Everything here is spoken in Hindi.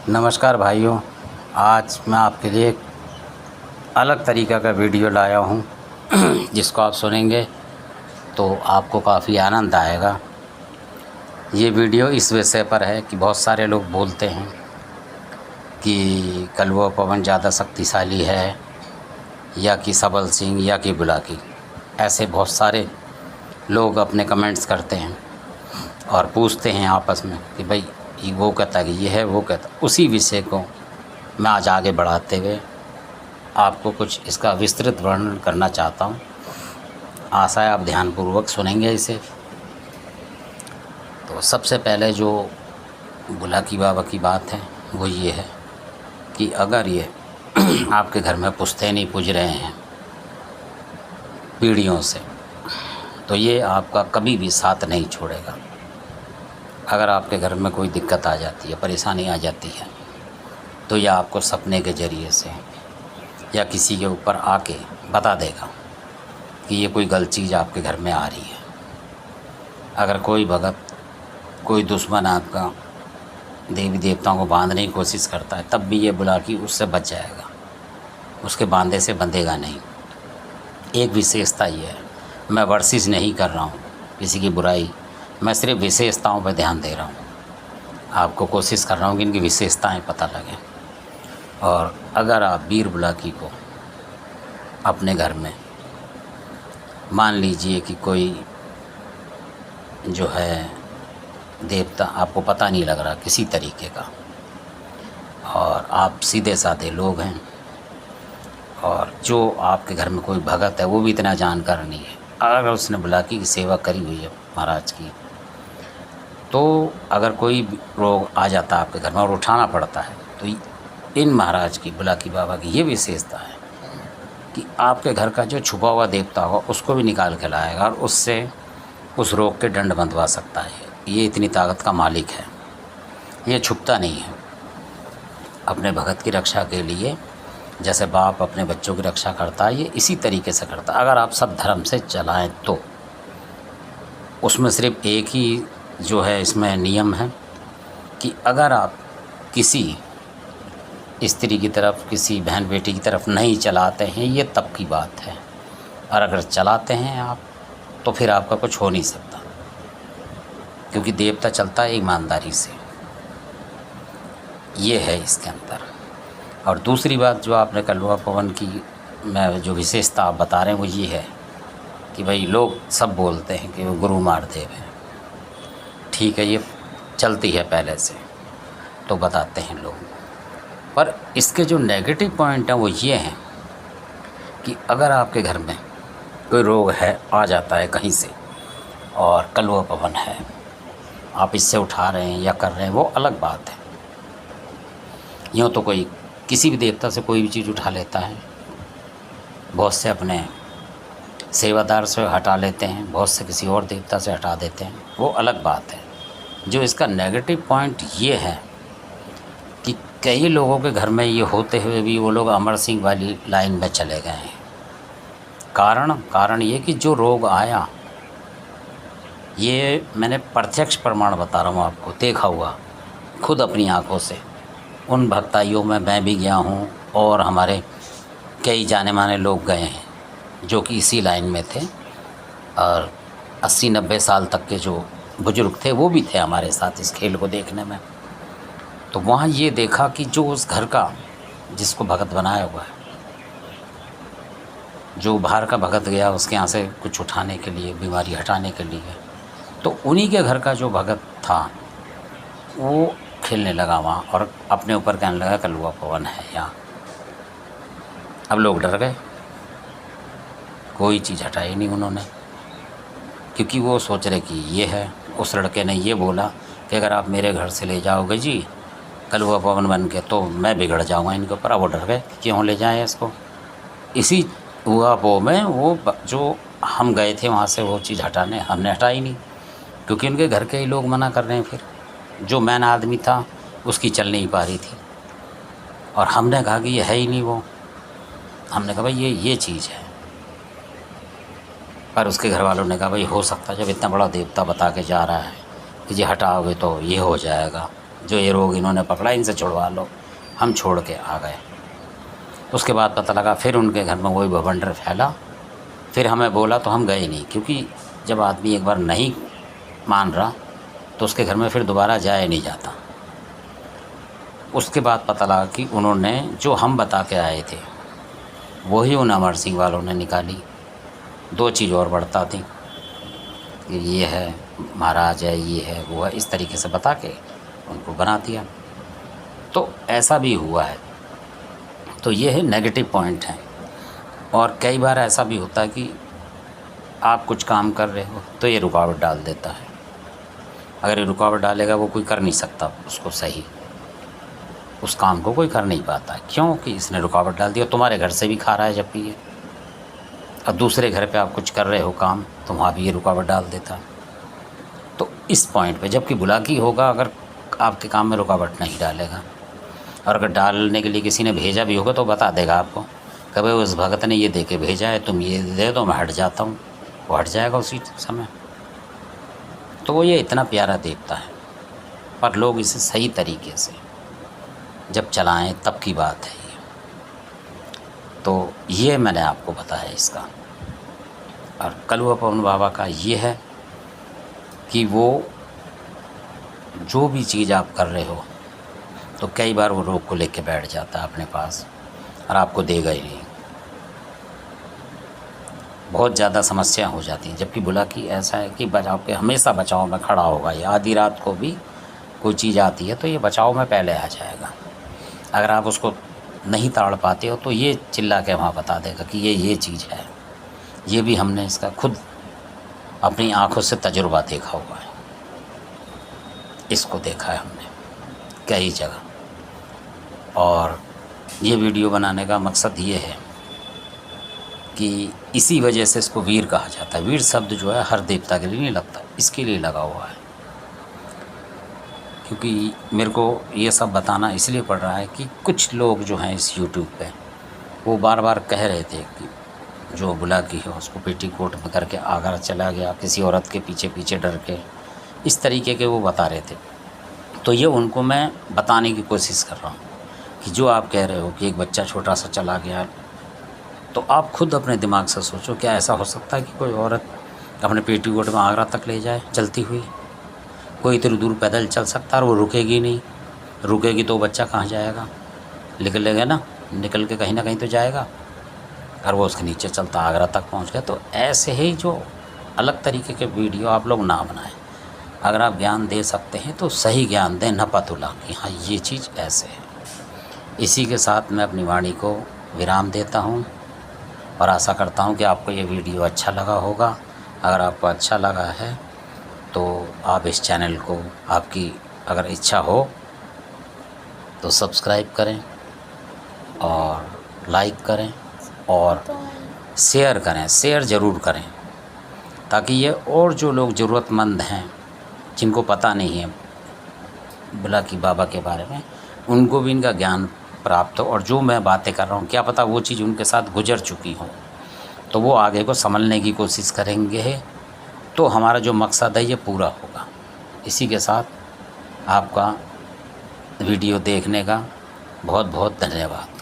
नमस्कार भाइयों। आज मैं आपके लिए एक अलग तरीक़ा का वीडियो लाया हूँ जिसको आप सुनेंगे तो आपको काफ़ी आनंद आएगा। ये वीडियो इस विषय पर है कि बहुत सारे लोग बोलते हैं कि कलवा पवन ज़्यादा शक्तिशाली है या कि सबल सिंह या कि बुलाकी। ऐसे बहुत सारे लोग अपने कमेंट्स करते हैं और पूछते हैं आपस में कि भाई वो कहता है कि ये है, वो कहता। उसी विषय को मैं आज आगे बढ़ाते हुए आपको कुछ इसका विस्तृत वर्णन करना चाहता हूँ। आशा है आप ध्यानपूर्वक सुनेंगे इसे। तो सबसे पहले जो बुलाकी बाबा की बात है वो ये है कि अगर ये आपके घर में पुश्तैनी पूज रहे हैं पीढ़ियों से, तो ये आपका कभी भी साथ नहीं छोड़ेगा। अगर आपके घर में कोई दिक्कत आ जाती है, परेशानी आ जाती है, तो यह आपको सपने के ज़रिए से या किसी के ऊपर आके बता देगा कि ये कोई गलत चीज़ आपके घर में आ रही है। अगर कोई भगत, कोई दुश्मन आपका देवी देवताओं को बांधने की कोशिश करता है, तब भी ये बुलाकी उससे बच जाएगा, उसके बांधे से बंधेगा नहीं। एक विशेषता ये है, मैं वर्जिश नहीं कर रहा हूँ किसी की बुराई, मैं सिर्फ विशेषताओं पर ध्यान दे रहा हूँ। आपको कोशिश कर रहा हूँ कि इनकी विशेषताएं पता लगें। और अगर आप वीर बुलाकी को अपने घर में, मान लीजिए कि कोई जो है देवता आपको पता नहीं लग रहा किसी तरीके का, और आप सीधे साधे लोग हैं, और जो आपके घर में कोई भगत है वो भी इतना जानकार नहीं है, अगर उसने बुलाकी की सेवा करी हुई है महाराज की, तो अगर कोई रोग आ जाता है आपके घर में और उठाना पड़ता है, तो इन महाराज की, बुलाकी बाबा की ये विशेषता है कि आपके घर का जो छुपा हुआ देवता होगा उसको भी निकाल के लाएगा और उससे उस रोग के दंड बंधवा सकता है। ये इतनी ताकत का मालिक है, ये छुपता नहीं है। अपने भगत की रक्षा के लिए जैसे बाप अपने बच्चों की रक्षा करता है, ये इसी तरीके से करता है। अगर आप सब धर्म से चलाएं तो उसमें सिर्फ एक ही जो है इसमें नियम है कि अगर आप किसी स्त्री की तरफ, किसी बहन बेटी की तरफ नहीं चलाते हैं, ये तब की बात है। और अगर चलाते हैं आप तो फिर आपका कुछ हो नहीं सकता, क्योंकि देवता चलता है ईमानदारी से। ये है इसके अंदर। और दूसरी बात जो आपने कलवा पवन की मैं जो विशेषता आप बता रहे हैं वो ये है कि भाई लोग सब बोलते हैं कि वो गुरु मारदेव है। ठीक है, ये चलती है पहले से, तो बताते हैं लोग। पर इसके जो नेगेटिव पॉइंट हैं वो ये हैं कि अगर आपके घर में कोई रोग है, आ जाता है कहीं से, और कलवा पवन है, आप इससे उठा रहे हैं या कर रहे हैं, वो अलग बात है। यूँ तो कोई किसी भी देवता से कोई भी चीज़ उठा लेता है, बहुत से अपने सेवादार से हटा लेते हैं, बहुत से किसी और देवता से हटा देते हैं, वो अलग बात है। जो इसका नेगेटिव पॉइंट ये है कि कई लोगों के घर में ये होते हुए भी वो लोग अमर सिंह वाली लाइन में चले गए हैं। कारण ये कि जो रोग आया, ये मैंने प्रत्यक्ष प्रमाण बता रहा हूँ आपको, देखा हुआ खुद अपनी आंखों से। उन भक्ताइयों में मैं भी गया हूँ और हमारे कई जाने माने लोग गए हैं जो कि इसी लाइन में थे, और 80-90 साल तक के जो बुजुर्ग थे वो भी थे हमारे साथ इस खेल को देखने में। तो वहाँ ये देखा कि जो उस घर का जिसको भगत बनाया हुआ है, जो बाहर का भगत गया उसके यहाँ से कुछ उठाने के लिए, बीमारी हटाने के लिए, तो उन्हीं के घर का जो भगत था वो खेलने लगा वहाँ और अपने ऊपर कहने लगा कलवा पवन है यहाँ। अब लोग डर गए, कोई चीज़ हटाई नहीं उन्होंने, क्योंकि वो सोच रहे कि ये है। उस लड़के ने ये बोला कि अगर आप मेरे घर से ले जाओगे जी कलवा पवन बन के, तो मैं बिगड़ जाऊँगा इनके ऊपर। अब वो डर गए, क्यों ले जाएँ इसको। इसी हुआ वो में वो जो हम गए थे वहाँ से वो चीज़ हटाने, हमने हटाई नहीं, क्योंकि उनके घर के ही लोग मना कर रहे हैं। फिर जो मैन आदमी था उसकी चल नहीं पा रही थी, और हमने कहा कि ये है ही नहीं वो। हमने कहा भाई ये चीज़ है, पर उसके घर वालों ने कहा भाई हो सकता है, जब इतना बड़ा देवता बता के जा रहा है कि ये हटाओगे तो ये हो जाएगा, जो ये रोग इन्होंने पकड़ा इनसे छुड़वा लो। हम छोड़ के आ गए। उसके बाद पता लगा फिर उनके घर में वही बवंडर फैला। फिर हमें बोला तो हम गए नहीं, क्योंकि जब आदमी एक बार नहीं मान रहा तो उसके घर में फिर दोबारा जाया नहीं जाता। उसके बाद पता लगा कि उन्होंने जो हम बता के आए थे वही उन अमर सिंह वालों ने निकाली। 2 चीज़ और बढ़ता थी कि ये है महाराज है, ये है वो है, इस तरीके से बता के उनको बना दिया। तो ऐसा भी हुआ है। तो ये है नेगेटिव पॉइंट है। और कई बार ऐसा भी होता है कि आप कुछ काम कर रहे हो तो ये रुकावट डाल देता है। अगर ये रुकावट डालेगा वो कोई कर नहीं सकता उसको सही, उस काम को कोई कर नहीं पाता है, क्योंकि इसने रुकावट डाल दिया। तुम्हारे घर से भी खा रहा है जबकि ये, अब दूसरे घर पे आप कुछ कर रहे हो काम तो वहाँ भी ये रुकावट डाल देता है। तो इस पॉइंट पे जबकि बुलाकी होगा अगर आपके काम में रुकावट नहीं डालेगा, और अगर डालने के लिए किसी ने भेजा भी होगा तो बता देगा आपको, कभी उस भगत ने ये दे के भेजा है, तुम ये दे दो, मैं हट जाता हूँ, वो हट जाएगा उसी समय। तो वो ये इतना प्यारा देवता है, पर लोग इसे सही तरीके से जब चलाएं तब की बात है ये। तो ये मैंने आपको बताया इसका। और कलुआ पवन बाबा का ये है कि वो जो भी चीज़ आप कर रहे हो तो कई बार वो रोग को लेके बैठ जाता है अपने पास और आपको देगा ही नहीं, बहुत ज़्यादा समस्या हो जाती है। जबकि बुलाकी ऐसा है कि बचाव के हमेशा बचाव में खड़ा होगा। ये आधी रात को भी कोई चीज़ आती है तो ये बचाव में पहले आ जाएगा। अगर आप उसको नहीं ताड़ पाते हो तो ये चिल्ला के वहाँ बता देगा कि ये चीज़ है। ये भी हमने इसका खुद अपनी आँखों से तजुर्बा देखा हुआ है, इसको देखा है हमने कई जगह। और ये वीडियो बनाने का मकसद ये है कि इसी वजह से इसको वीर कहा जाता है। वीर शब्द जो है हर देवता के लिए नहीं लगता, इसके लिए लगा हुआ है। क्योंकि मेरे को ये सब बताना इसलिए पड़ रहा है कि कुछ लोग जो हैं इस यूट्यूब पे वो बार बार कह रहे थे कि जो बुलाकी है उसको पेटीकोट में करके आगरा चला गया, किसी औरत के पीछे पीछे डर के, इस तरीके के वो बता रहे थे। तो ये उनको मैं बताने की कोशिश कर रहा हूँ कि जो आप कह रहे हो कि एक बच्चा छोटा सा चला गया, तो आप खुद अपने दिमाग से सोचो, क्या ऐसा हो सकता है कि कोई औरत अपने पेटीकोट में आगरा तक ले जाए चलती हुई? कोई इतनी दूर पैदल चल सकता है और वो रुकेगी नहीं? रुकेगी तो बच्चा कहाँ जाएगा? निकलेगा ना, निकल के कहीं ना कहीं तो जाएगा, और वो उसके नीचे चलता आगरा तक पहुँच गया। तो ऐसे ही जो अलग तरीके के वीडियो आप लोग ना बनाएं। अगर आप ज्ञान दे सकते हैं तो सही ज्ञान दें, न पतुला कि हाँ ये चीज़ ऐसे है। इसी के साथ मैं अपनी वाणी को विराम देता हूँ और आशा करता हूँ कि आपको ये वीडियो अच्छा लगा होगा। अगर आपको अच्छा लगा है तो आप इस चैनल को, आपकी अगर इच्छा हो तो सब्सक्राइब करें और लाइक करें और शेयर करें। शेयर ज़रूर करें ताकि ये और जो लोग ज़रूरतमंद हैं जिनको पता नहीं है बुलाकी बाबा के बारे में, उनको भी इनका ज्ञान प्राप्त हो। और जो मैं बातें कर रहा हूँ क्या पता वो चीज़ उनके साथ गुजर चुकी हो तो वो आगे को समझने की कोशिश करेंगे, तो हमारा जो मकसद है ये पूरा होगा। इसी के साथ आपका वीडियो देखने का बहुत बहुत धन्यवाद।